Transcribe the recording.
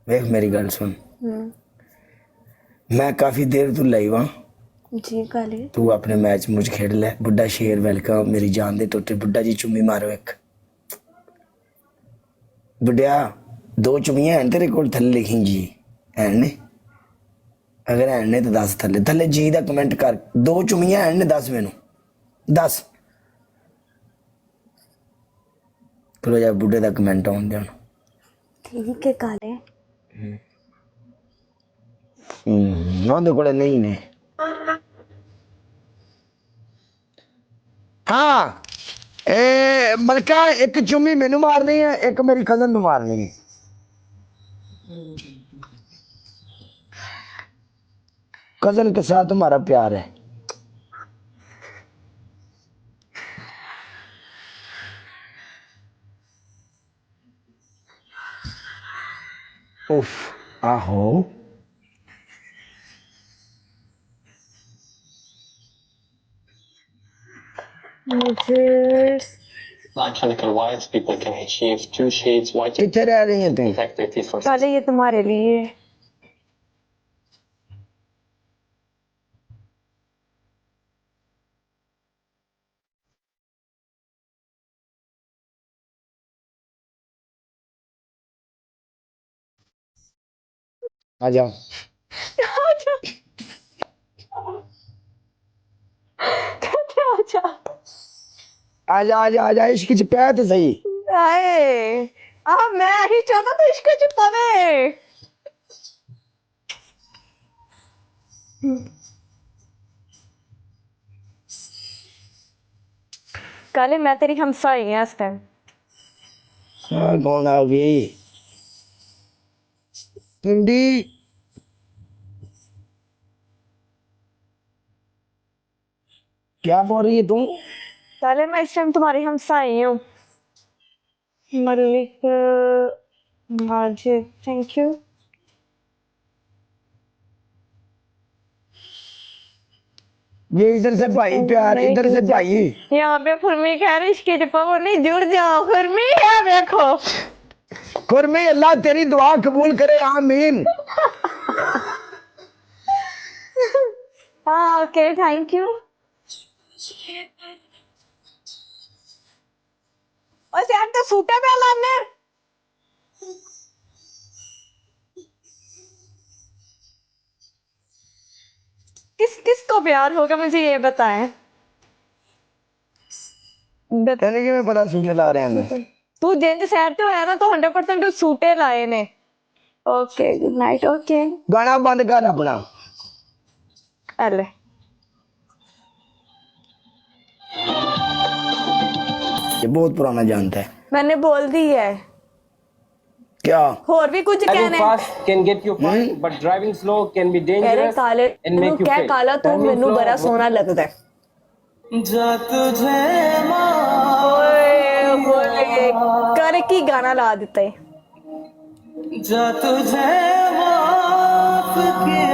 वेख मेरी गल सुन, मैं काफी देर तू लाइव हाँ जी काले तू अपने मैच मुझ खेड ले। बुड्ढा शेर वेलकम, मेरी जान दे टोटे। बुड्ढा जी चुम्मी मारो एक। बुढ़िया 2 चुम्मियां हैं तेरे कोल, थल्ले लिखी जी हैं ने। अगर हैं ने तो दस, थल्ले थल्ले जी दा कमेंट कर। 2 चुम्मियां हैं ने, दस मैनू दस। चलो जा बुढ़े दा कमेंट आउन दे। ठीक है काले ਉਹਦੇ ਕੋਲੇ ਨਹੀਂ ਨੇ। ਹਾਂ ਇਹ ਮਲਕਾ ਇੱਕ ਚੁੰਮੀ ਮੈਨੂੰ ਮਾਰਨੀ ਹੈ, ਇੱਕ ਮੇਰੀ ਕਜ਼ਨ ਨੂੰ ਮਾਰਨੀ ਹੈ। कजन के साथ तुम्हारा प्यार है। उफ आहो मुझे Clinical whites, people can achieve 2 shades white. कितने रह रही हैं तुम? Effective for काले ये तुम्हारे लिए आ जाओ आजा आजा आजा आजा, इश्क च पै ते सही। आए मैं ही चाहता था इश्क च पवे। काले मैं तेरी हमसाई है इस टाइम। कौन आ गई? पिंडी क्या बोल रही है तुम? काले मैं इस टाइम तुम्हारी हमसाई हूँ। Malik Majid thank you. ये इधर से भाई प्यार, इधर से भाई। यहाँ पे फुरमी कह रही इसके जपा नहीं जुड़ जाओ फुरमी है देखो। खुरमी अल्लाह तेरी दुआ कबूल करे, आमीन। हाँ ओके थैंक यू। और यार तो सूटे पे लाने किस किस को प्यार होगा मुझे ये बताएं। तेने कि मैं पता सूटने ला रहे हैं। तू जिंद सैर तो है ना तो 100% सूटे लाए ने। ओके गुड नाइट ओके गाना बंद कर अपना। अले ये बहुत पुराना जानता है। मैंने बोल दी है क्या? और भी कुछ Driving कहने fast can get you far, but driving slow can be कह रहे dangerous काले and make तू you क्या fail. काला तू Driving मैनू slow बड़ा सोना लगता है। कर की गाना ला देता है।